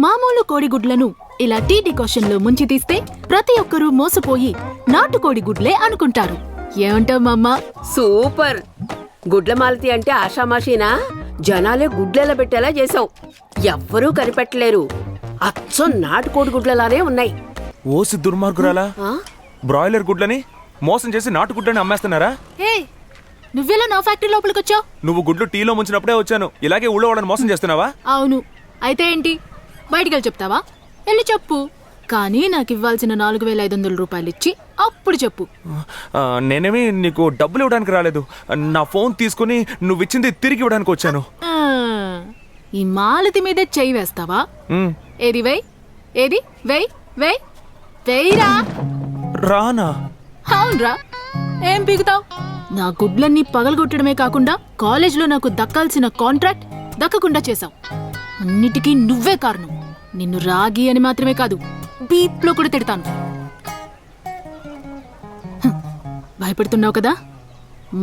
మామూలు కోడిగుడ్లను ఇలా టీ డికాషన్లో ముంచి తీస్తే ప్రతి ఒక్కరూ మోసపోయి నాటుకోడి గుడ్లే అనుకుంటారు. ఏమంటావు మమ్మా? సూపర్. గుడ్ల మాలతి అంటే ఆషామాషీనా? జనాలే గుడ్లెలా పెట్టేలా చేసావు. ఎవ్వరూ కనిపెట్టలేరు. అచ్చం నాటుకోడి గుడ్లలానే ఉన్నాయి. ఓసి దుర్మార్గురాలా, బ్రాయిలర్ గుడ్లని మోసం చేసి నాటుగుడ్లని అమ్మేస్తున్నారా? హే, నువ్వెలా నా ఫ్యాక్టరీ లోపలికి వచ్చావు? నువ్వు గుడ్లు టీలో ముంచినప్పుడే వచ్చాను. ఇలాగే ఊళ్ళో వాళ్ళని మోసం చేస్తున్నావా? అవును. అయితే ఏంటి, బయటికి వెళ్ళి చెప్తావా? వెళ్ళి చెప్పు. కానీ నాకు ఇవ్వాల్సిన 4500 రూపాయలు ఇచ్చి అప్పుడు చెప్పు. నేనేమి నీకు డబ్బులు ఇవ్వడానికి రాలేదు. నా ఫోన్ తీసుకుని నువ్వు ఇచ్చింది తిరిగి ఇవ్వడానికి వచ్చాను. ఈ మాలతి మీదే చెయ్యి వేస్తావా? ఏది వెయ్, ఏది వెయ్, వెయ్, వెయ్యిరా. రానా? అవునరా. ఏం పీకుతావు? నా గుడ్లన్నీ పగలగొట్టడమే కాకుండా కాలేజ్లో నాకు దక్కాల్సిన కాంట్రాక్ట్ దక్కకుండా చేశావు. అన్నిటికీ నువ్వే కారణం. నిన్ను రాగి అని మాత్రమే కాదు, బీప్లో కూడా తిడతాను. భయపడుతున్నావు కదా?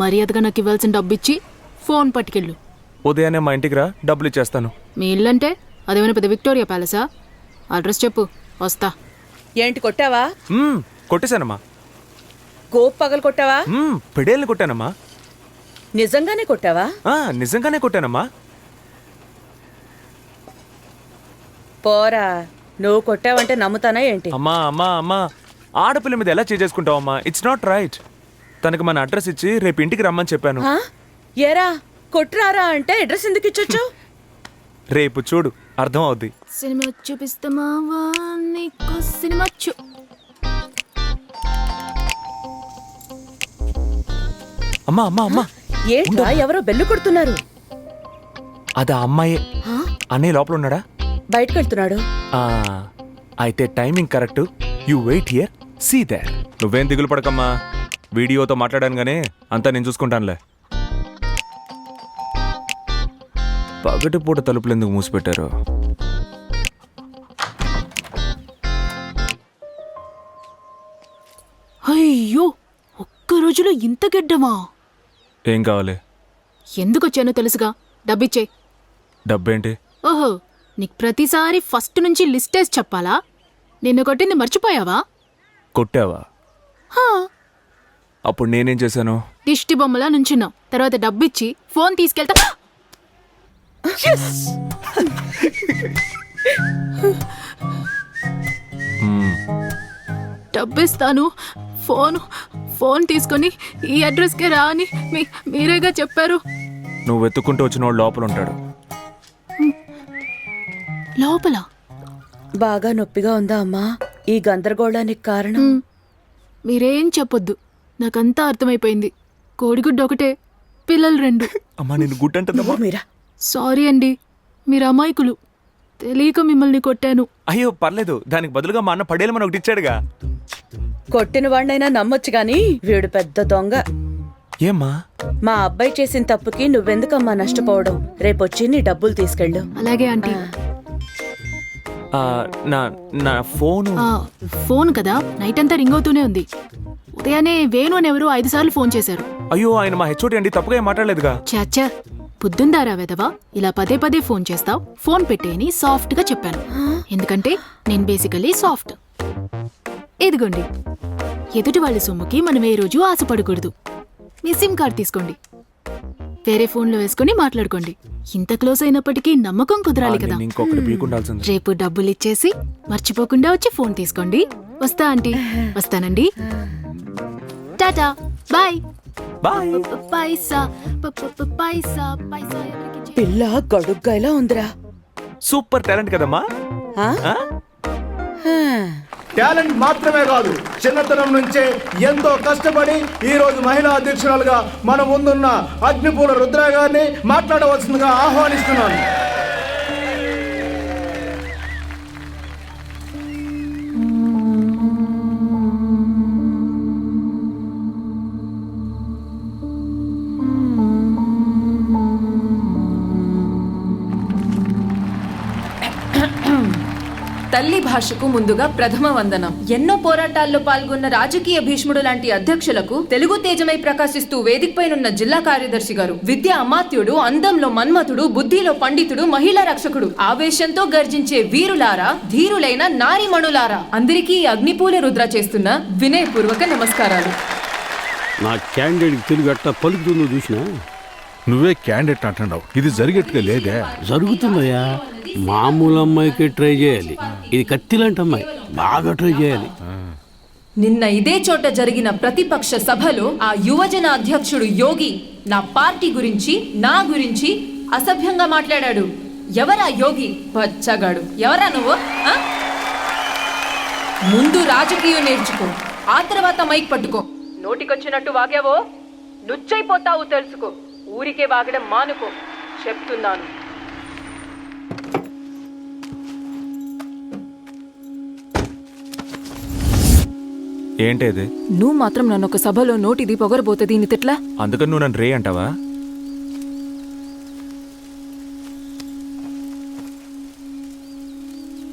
మర్యాదగా నాకు ఇవ్వాల్సిన డబ్బిచ్చి ఫోన్ పట్టుకెళ్ళు. ఉదయాన్నే మా ఇంటికి రా, డబ్బులు ఇచ్చేస్తాను. మీ ఇల్లంటే అదేమైనా పెద్ద విక్టోరియా ప్యాలెసా? అడ్రస్ చెప్పు, వస్తా. ఏంటి కొట్టావా? కొట్టేశానమ్మా. గోప్ పగలు కొట్టావా? పిడేల్ని కొట్టానమ్మా. నిజంగానే కొట్టావా? నిజంగానే కొట్టానమ్మా. పోరా, నువ్వు కొట్టావంటే నమ్ముతానా ఏంటి? అమ్మా అమ్మా అమ్మా, ఆడపిల్ల మీద ఎలా చేసుకుంటావమ్మా? It's not right. తనకి మన అడ్రస్ ఇచ్చి రేపు ఇంటికి రమ్మని చెప్పాను. ఏరా, కొట్టురారా అంటే అడ్రస్ ఎందుకు ఇచ్చొచ్చు? రేపు చూడు, అర్థం అవుద్ది. సినిమా చూపిస్తామావా నీకు? సినిమా అమ్మా అమ్మా అమ్మా, ఏంట్రా ఎవరో బెల్లు కొడుతున్నారు? అదా అమ్మాయే. అన్నయ్య లోపల ఉన్నాడా? బయటకు వెళ్తున్నాడు. అయితే timing correct. You wait here, see there. నువ్వేం దిగులు పడకమ్మా, వీడియోతో మాట్లాడాను గానీ అంతా నేను చూసుకుంటానులే. పగటిపూట తలుపులు ఎందుకు మూసిపెట్టారు? అయ్యో, ఒక్క రోజులో ఇంత గెడ్డమా? ఏం కావాలి? ఎందుకొచ్చానో తెలుసుగా, డబ్బిచ్చే. డబ్బేంటి? ఓహో, నీకు ప్రతిసారి ఫస్ట్ నుంచి లిస్టేసి చెప్పాలా? నిన్ను కొట్టింది మర్చిపోయావా? కొట్టావా? అప్పుడు నేనేం చేశాను? దిష్టి బొమ్మలా నుంచున్నావు. తర్వాత డబ్బిచ్చి ఫోన్ తీసుకెళ్తా. డబ్బిస్తాను, ఫోన్ తీసుకొని ఈ అడ్రస్కే రా అని మీరేగా చెప్పారు. నువ్వు వెతుక్కుంటూ వచ్చిన వాడు లోపల ఉంటాడు. లోపల బాగా నొప్పిగా ఉందా అమ్మా? ఈ గందరగోళానికి కారణం? మీరేం చెప్పొద్దు, నాకంతా అర్థమైపోయింది. కోడిగుడ్డు ఒకటే, పిల్లలు 2. అమ్మా, నేను గుడ్డంటుందమ్మా. మీరా? సారీ అండి, మీరు అమాయకులు. తెలియక మిమ్మల్ని కొట్టాను. అయ్యో పర్లేదు, దానికి బదులుగా మా అన్న పడేలమని ఒకటి ఇచ్చాడుగా. కొట్టిన వాడినైనా నమ్మొచ్చు గాని వీడు పెద్ద దొంగ. ఏమ్మా? మా అబ్బాయి చేసిన తప్పుకి నువ్వెందుకమ్మా నష్టపోవడం? రేపొచ్చి నీ డబ్బులు తీసుకెళ్ళు. అలాగే ఆంటీ. నా ఫోన్ కదా, నైట్ అంతా రింగ్ అవుతూనే ఉంది. ఉదయాన్నే వేణు అని ఎవరు 5 సార్లు ఫోన్ చేశారు. అయ్యో, ఆయన మా హెచ్ఓడి అండి, తప్పుగా ఏం మాట్లాడలేదుగా. చాచా, బుద్ధుందారా వెదవా? ఇలా పదే ఫోన్ చేస్తావు, ఫోన్ పెట్టేయని సాఫ్ట్ గా చెప్పాను. ఎందుకంటే నేను బేసికలీ సాఫ్ట్. ఇదిగోండి, ఎదుటి వాళ్ళ సొమ్ముకి మనం ఏ రోజు ఆశపడకూడదు. మీ సిమ్ కార్డ్ తీసుకోండి, వేరే ఫోన్లో వేసుకుని మాట్లాడుకోండి. ఇంత క్లోజ్ అయినప్పటికీ నమ్మకం కుదరాలి కదా. రేపు డబ్బులు ఇచ్చేసి మర్చిపోకుండా వచ్చి ఫోన్ తీసుకోండి. వస్తా ఆంటీ. వస్తానండి. టాటా, బాయ్. పైసా పైసా పైసా. పిల్ల గడుగ్గాయలా ఉందిరా. సూపర్ టాలెంట్ కదమ్మా. టాలెంట్ మాత్రమే కాదు, చిన్నతనం నుంచే ఎంతో కష్టపడి ఈ రోజు మహిళా అధ్యక్షురాలుగా మన ముందున్న అగ్నిపూల రుద్ర గారిని మాట్లాడవలసిందిగా ఆహ్వానిస్తున్నాను. తల్లి భాషకు ముందుగా ప్రథమ వందనం. ఎన్నో పోరాటాల్లో పాల్గొన్న రాజకీయ భీష్ముడు లాంటి అధ్యక్షులకు తెలుగు తేజమై ప్రకాశిస్తూ వేదికపైనున్న జిల్లా కార్యదర్శి గారు, విద్య అమాత్యుడు, అందంలో మన్మథుడు, బుద్ధిలో పండితుడు, మహిళా రక్షకుడు, ఆవేశంతో గర్జించే వీరులారా, ధీరులైన నారీమణులారా, అందరికీ అగ్నిపూల రుద్ర చేస్తున్న వినయపూర్వక నమస్కారాలు. నా క్యాండిడేట్ తెలుగు అట్ట పలుకుతుందో చూసినా? నువ్వే క్యాండిడేట్ అంటున్నావు, ఇది జరిగేట్టుగా లేదే. జరుగుతుందయ్యా. మామూలు అమ్మాయికి ట్రై చేయాలి, ఇది కత్తిలాంటి అమ్మాయి, బాగా ట్రై చేయాలి. నిన్న ఇదే చోట జరిగిన ప్రతిపక్ష సభలో ఆ యువజన అధ్యక్షుడు యోగి నా పార్టీ గురించి, నా గురించి అసభ్యంగా మాట్లాడాడు. ఎవరా యోగి? పచ్చగాడు. ఎవరా నువ్వు? ముందు రాజకీయం నేర్చుకో, ఆ తర్వాత మైక్ పట్టుకో. నోటికొచ్చినట్టు వాగావో నుచ్చైపోతావు, తెలుసుకో. ఊరికే వాగడం మానుకో, చెప్తున్నాను. ఏంటేది? నువ్వు మాత్రం నన్ను ఒక సభలో నోటిది పొగరబోతే దీన్ని తిట్లా? అందుకని నువ్వు నన్ను రే అంటావా?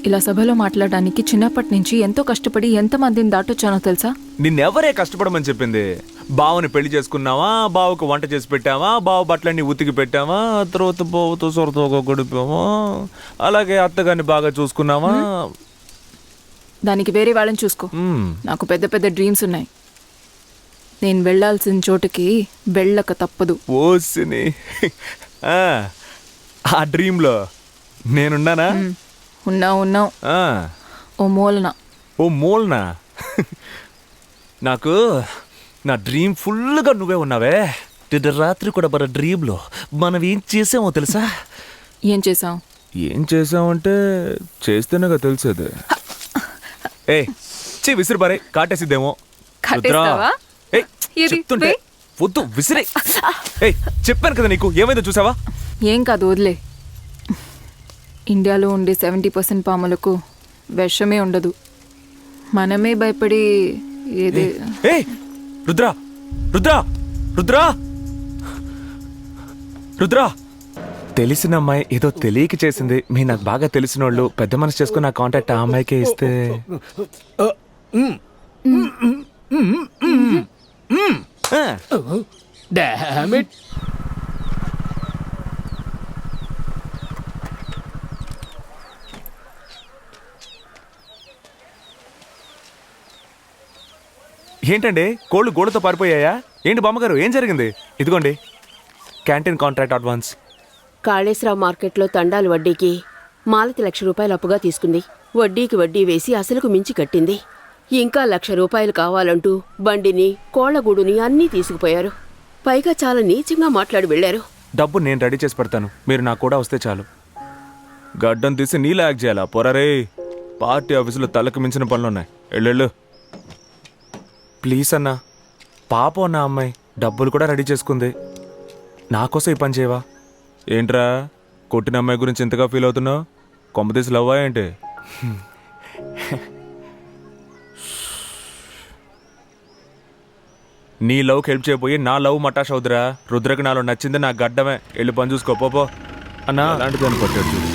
ఇలా సభలో మాట్లాడడానికి చిన్నప్పటి నుంచి ఎంతో కష్టపడి ఎంతమందిని దాటొచ్చానో తెలుసా? నిన్నెవరే కష్టపడమని చెప్పింది? బావని పెళ్లి చేసుకున్నావా, బావకు వంట చేసి పెట్టావా, బావ బట్టలన్నీ ఉతికి పెట్టావా, తర్వాత బావతో సొరతోగా గడిపావా, అలాగే అత్తగారిని బాగా చూసుకున్నావా? దానికి వేరే వాళ్ళని చూసుకో. నాకు పెద్ద పెద్ద డ్రీమ్స్ ఉన్నాయి. నేను వెళ్ళాల్సిన చోటుకి వెళ్ళక తప్పదు. ఓసిని ఆ డ్రీమ్లో నేనున్నానా? ఉన్నావు. ఓ మూలన. నాకు నా డ్రీమ్ ఫుల్గా నువ్వే ఉన్నావే. రాత్రి కూడా మన డ్రీమ్లో మనం ఏం చేసామో తెలుసా? ఏం చేసావు? ఏం చేసామంటే చేస్తేనేగా తెలిసేది. విసిరి బారే, కాటేసిద్దేమో. కట్టేస్తావా? చెప్తుంటే వద్దు, విసిరే. చెప్పాను కదా నీకు, ఏమైందో చూసావా? ఏం కాదు, వదిలే. ఇండియాలో ఉండే 70% పాములకు విషమే ఉండదు. మనమే భయపడి ఏదే. రుద్రా రుద్రా రుద్రా రుద్రా తెలిసిన అమ్మాయి ఏదో తెలియక చేసింది. మీ నాకు బాగా తెలిసిన వాళ్ళు పెద్ద మనసు చేసుకుని నా కాంటాక్ట్ ఆ అమ్మాయికే ఇస్తే. ఏంటండి, కోళ్ళు గోడతో పారిపోయాయా ఏంటి? బామ్మగారు, ఏం జరిగింది? ఇదిగోండి క్యాంటీన్ కాంట్రాక్ట్ అడ్వాన్స్. కాళేశ్వరరావు మార్కెట్లో తండాలు వడ్డీకి మాలతి ₹1,00,000 అప్పుగా తీసుకుంది. వడ్డీకి వడ్డీ వేసి అసలుకు మించి కట్టింది. ఇంకా ₹1,00,000 కావాలంటూ బండిని, కోళ్లగూడుని అన్నీ తీసుకుపోయారు. పైగా చాలా నీచంగా మాట్లాడి వెళ్లారు. డబ్బు నేను రెడీ చేసి పెడతాను, మీరు నాకు కూడా వస్తే చాలు. గడ్డం తీసి నీళ్ళు యాక్ట్ చేయాలా? పొరరే, పార్టీ ఆఫీసులో తలకు మించిన పనులున్నాయి. ఎళ్ళు. ప్లీజ్ అన్నా, పాపం అన్న అమ్మాయి డబ్బులు కూడా రెడీ చేసుకుంది. నాకోసం ఈ పని చేయవా? ఏంట్రా, కొట్టిన అమ్మాయి గురించి ఇంతగా ఫీల్ అవుతున్నావు? కొంపతీసి లవ్వా ఏంటి? నీ లవ్కి హెల్ప్ చేయబోయి నా లవ్ మటాష్ అవుతురా. రుద్రకి నాలో నచ్చింది నా గడ్డమే. వెళ్ళి పని చూసుకో పో అన్నా. అలాంటిదని కొట్టాడు చూడు.